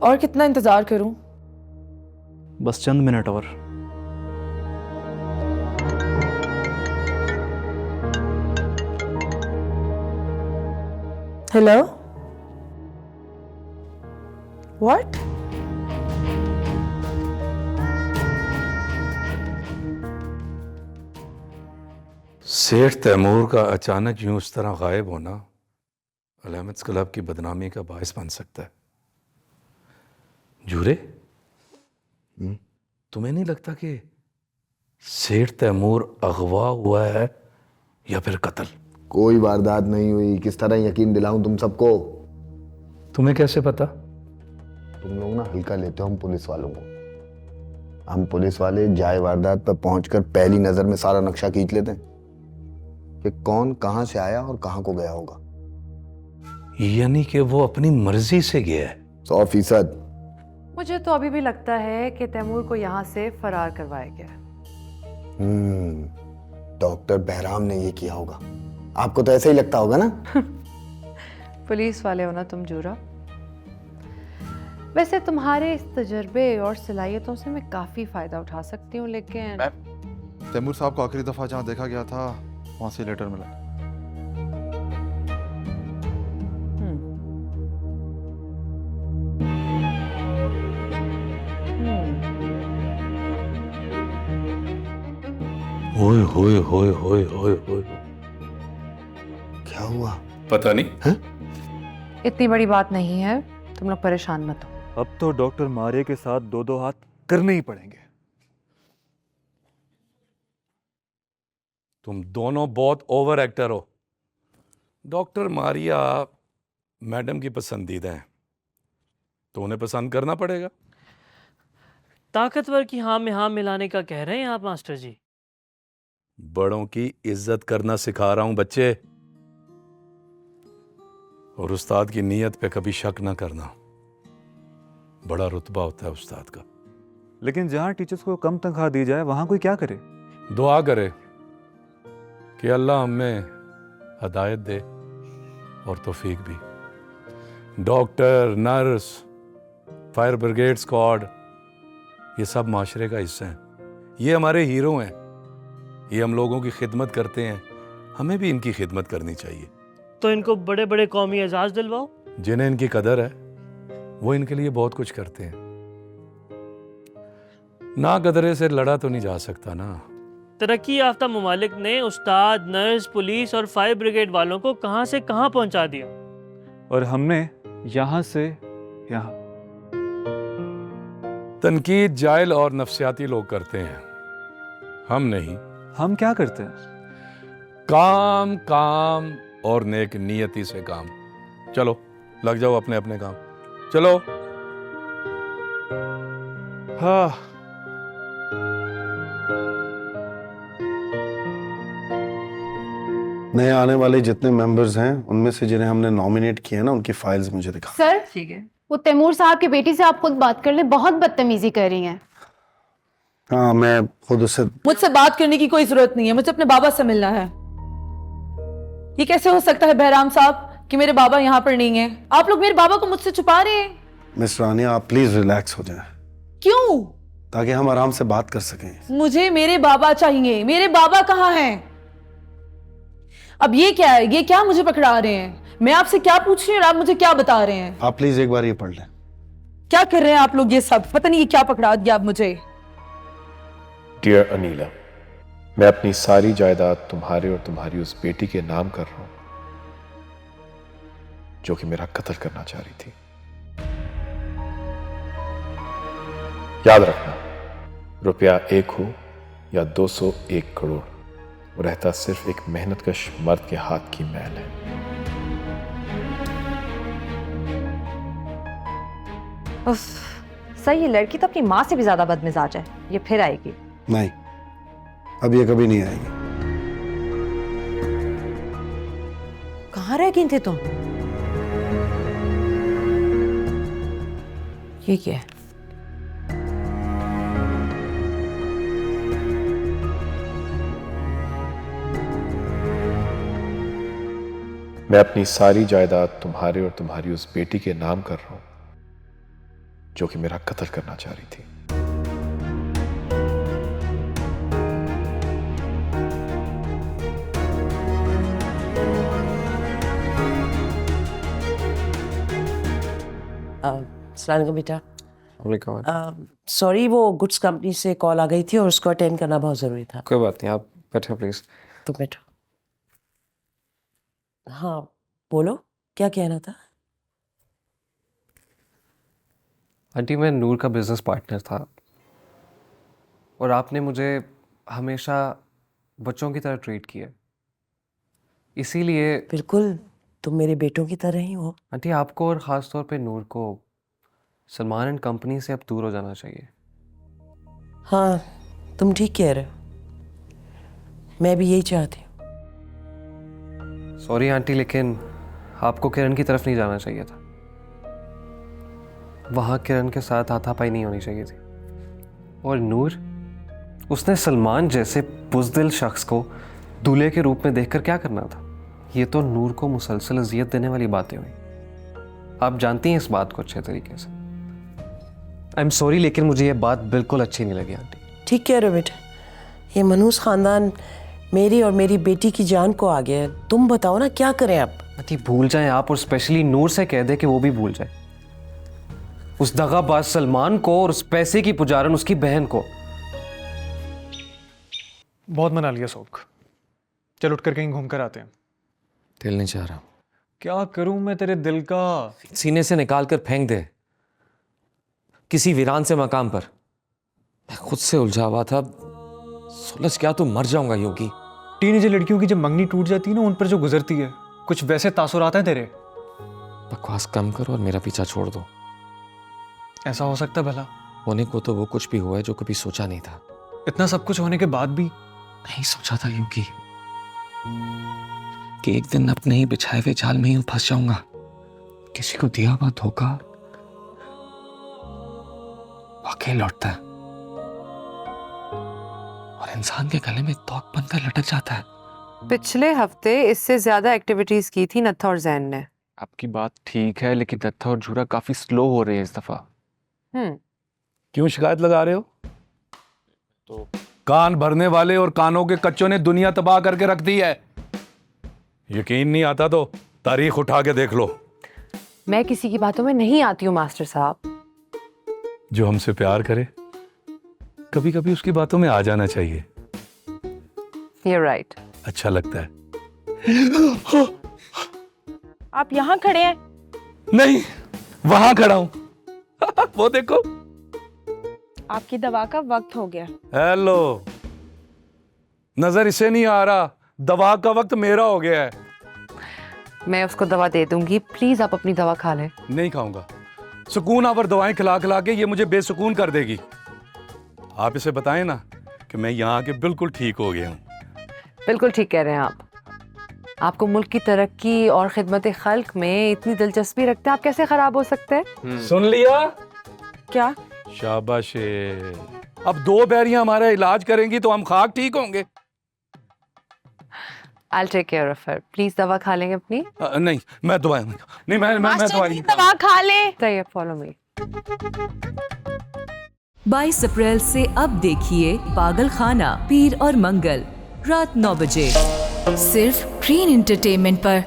और कितना इंतजार करूं? बस चंद मिनट और। Hello, what? सेठ तैमूर का अचानक यूं इस तरह गायब होना अल-अहमद क्लब की बदनामी का बायस बन सकता है। जूरे, तुम्हें नहीं लगता कि सेठ तैमूर अगवा हुआ है या फिर कत्ल? कोई वारदात नहीं हुई। किस तरह यकीन दिलाऊं तुम सबको? तुम्हें कैसे पता? तुम लोग ना हल्का लेते हो हम पुलिस वालों को। हम पुलिस वाले जाए वारदात पर पहुंचकर पहली नजर में सारा नक्शा खींच लेते हैं कि कौन कहां से आया और कहां को गया होगा। यानी कि वो अपनी मर्जी से गया है? 100%। मुझे तो अभी भी लगता है कि तैमूर को यहाँ से फरार करवाया गया। डॉक्टर बहराम ने ये किया होगा। आपको तो ऐसा ही लगता होगा ना? पुलिस वाले हो ना तुम जूरा। वैसे तुम्हारे इस तजर्बे और सलाहियतों से मैं काफी फायदा उठा सकती हूँ, लेकिन तैमूर साहब को आखिरी दफा जहाँ देखा गया था वहां से लेटर मिला। होए होए होए होए होए होए। क्या हुआ? पता नहीं है? इतनी बड़ी बात नहीं है, तुम लोग परेशान मत हो। अब तो डॉक्टर मारिया के साथ दो दो हाथ करने ही पड़ेंगे। तुम दोनों बहुत ओवर एक्टर हो। डॉक्टर मारिया मैडम की पसंदीदा है तो उन्हें पसंद करना पड़ेगा। ताकतवर की हाँ में हाँ मिलाने का कह रहे हैं आप मास्टर जी? बड़ों की इज्जत करना सिखा रहा हूं बच्चे, और उस्ताद की नीयत पे कभी शक ना करना। बड़ा रुतबा होता है उस्ताद का। लेकिन जहां टीचर्स को कम तनख्वाह दी जाए वहां कोई क्या करे? दुआ करे कि अल्लाह हमें हदायत दे और तौफीक भी। Doctor, nurse, fire brigade squad, ये सब माशरे का हिस्सा हैं। ये हमारे हीरो हैं। ये हम लोगों की खिदमत करते हैं, हमें भी इनकी खिदमत करनी चाहिए। तो इनको बड़े बड़े कौमी एजाज दिलवाओ। जिन्हें इनकी कदर है वो इनके लिए बहुत कुछ करते हैं। ना कदरे से लड़ा तो नहीं जा सकता ना। तरक्की याफ्ता ममालिक ने उस्ताद, नर्स, पुलिस और फायर ब्रिगेड वालों को कहां से कहां पहुंचा दिया, और हमने यहां से यहां। तनकीद जाहिल और नफ्सियाती लोग करते हैं, हम नहीं। हम क्या करते हैं? काम काम और नेक नियति से काम। चलो लग जाओ अपने अपने काम। चलो। हाँ, नए आने वाले जितने मेंबर्स हैं उनमें से जिन्हें हमने नॉमिनेट किया है ना, उनकी फाइल्स मुझे दिखा। सर, ठीक है। वो तैमूर साहब की बेटी से आप खुद बात कर ले, बहुत बदतमीजी कर रही हैं। हाँ, मैं खुद उससे। मुझसे बात करने की कोई जरूरत नहीं है, मुझे अपने बाबा से मिलना है। ये कैसे हो सकता है बहराम साहब कि मेरे बाबा यहाँ पर नहीं है? आप लोग मेरे बाबा को मुझसे छुपा रहे हैं। मिस रानिया, आप प्लीज रिलैक्स हो जाएं क्यों? ताकि हम आराम से बात कर सकें। मुझे मेरे बाबा चाहिए। मेरे बाबा कहाँ हैं? अब ये क्या है? ये क्या मुझे पकड़ा रहे हैं? मैं आपसे क्या पूछ रही हूँ और आप मुझे क्या बता रहे हैं? आप प्लीज एक बार ये पढ़ लें। क्या कर रहे हैं आप लोग? ये सब पता नहीं ये क्या पकड़ा दिया आप मुझे। डियर अनीला, मैं अपनी सारी जायदाद तुम्हारे और तुम्हारी उस बेटी के नाम कर रहा हूं जो कि मेरा कत्ल करना चाह रही थी। याद रखना, रुपया 1 हो या 201 करोड़, वो रहता सिर्फ एक मेहनतकश मर्द के हाथ की मैल है। उफ, सही, ये लड़की तो अपनी माँ से भी ज्यादा बदमिजाज है। ये फिर आएगी। नहीं, अब ये कभी नहीं आएगी। कहाँ रह गई थी तुम? ये क्या है? मैं अपनी सारी जायदाद तुम्हारे और तुम्हारी उस बेटी के नाम कर रहा हूं जो कि मेरा कत्ल करना चाह रही थी। सलाम बेटा। सॉरी, वो गुड्स कंपनी से कॉल आ गई थी और उसको अटेंड करना बहुत ज़रूरी था। कोई बात नहीं, आप बैठो प्लीज। तो बैठो। हाँ बोलो, क्या कहना था? आंटी, मैं नूर का बिजनेस पार्टनर था और आपने मुझे हमेशा बच्चों की तरह ट्रीट किया, इसीलिए। बिल्कुल, तुम मेरे बेटों की तरह ही हो। आंटी, आपको और ख़ास तौर पे नूर को सलमान एंड कंपनी से अब दूर हो जाना चाहिए। हाँ, तुम ठीक कह रहे हो, मैं भी यही चाहती हूँ। सॉरी आंटी, लेकिन आपको किरण की तरफ नहीं जाना चाहिए था। वहाँ किरण के साथ हाथापाई नहीं होनी चाहिए थी। और नूर, उसने सलमान जैसे बुज़दिल शख्स को दूल्हे के रूप में देखकर क्या करना था? ये तो नूर को मुसलसल अजियत देने वाली बातें हुई। आप जानती हैं इस बात को अच्छे तरीके से। आई एम सॉरी, लेकिन मुझे ये बात बिल्कुल अच्छी नहीं लगी आंटी। ठीक कह रहे हो बेटा, ये मनूस खानदान मेरी और मेरी बेटी की जान को आ गया है। तुम बताओ ना, क्या करें अब? आंटी, भूल जाएं आप, और स्पेशली नूर से कह दे कि वो भी भूल जाए उस दगाबाज सलमान को और उस पैसे की पुजारन उसकी बहन को। बहुत मना लिया शौक, चल उठ कर कहीं घूम कर आते हैं। दिल नहीं चाह रहा। क्या करूं मैं तेरे दिल का? सीने से निकाल कर फेंक दे किसी वीरान से मकाम पर। मैं खुद से उलझा हुआ था, सुलझ क्या तो मर जाऊंगा योगी। टीनेजर लड़कियों की जब मंगनी टूट जाती है ना, उन पर जो गुजरती है, कुछ वैसे तासुरात हैं तेरे। बकवास कम करो और मेरा पीछा छोड़ दो। ऐसा हो सकता भला? होने को तो वो कुछ भी हुआ है जो कभी सोचा नहीं था। इतना सब कुछ होने के बाद भी नहीं सोचा था योगी कि एक दिन अपने ही बिछाए हुए जाल में ही फंस जाऊंगा। किसी को दिया हुआ धोखा वाकई लौटता है और इंसान के गले में तोक बनकर लटक जाता है। पिछले हफ्ते इससे ज्यादा एक्टिविटीज की थी नत्था और जैन ने। आपकी बात ठीक है, लेकिन नत्था और झूरा काफी स्लो हो रहे हैं इस दफा। क्यों शिकायत लगा रहे हो? तो कान भरने वाले और कानों के कच्चों ने दुनिया तबाह करके रख दी है। यकीन नहीं आता तो तारीख उठा के देख लो। मैं किसी की बातों में नहीं आती हूँ मास्टर साहब। जो हमसे प्यार करे कभी कभी उसकी बातों में आ जाना चाहिए। You're right. अच्छा लगता है। आप यहाँ खड़े हैं? नहीं, वहां खड़ा हूं। वो देखो, आपकी दवा का वक्त हो गया। हेलो, नजर इसे नहीं आ रहा, दवा का वक्त मेरा हो गया है। मैं उसको दवा दे दूंगी, प्लीज आप अपनी दवा खा लें। नहीं खाऊंगा। सुकून आवर दवाएं खिला खिला के ये मुझे बेसुकून कर देगी। आप इसे बताएं ना कि मैं यहाँ आके बिल्कुल ठीक हो गया हूँ। बिल्कुल ठीक कह रहे हैं आप। आपको मुल्क की तरक्की और खिदमत खल्क में इतनी दिलचस्पी रखते हैं, आप कैसे खराब हो सकते हैं? सुन लिया? क्या? शाबाश। अब 2 बैरियां हमारा इलाज करेंगी तो हम खाक ठीक होंगे। I'll take care of her. Please दवा खा लेंगे अपनी? नहीं, मैं दवाई नहीं, मैं दवाई दवा खा ले। सही, फॉलो मी। 22 अप्रैल से अब देखिए पागल खाना पीर और मंगल रात 9 बजे सिर्फ ग्रीन एंटरटेनमेंट पर।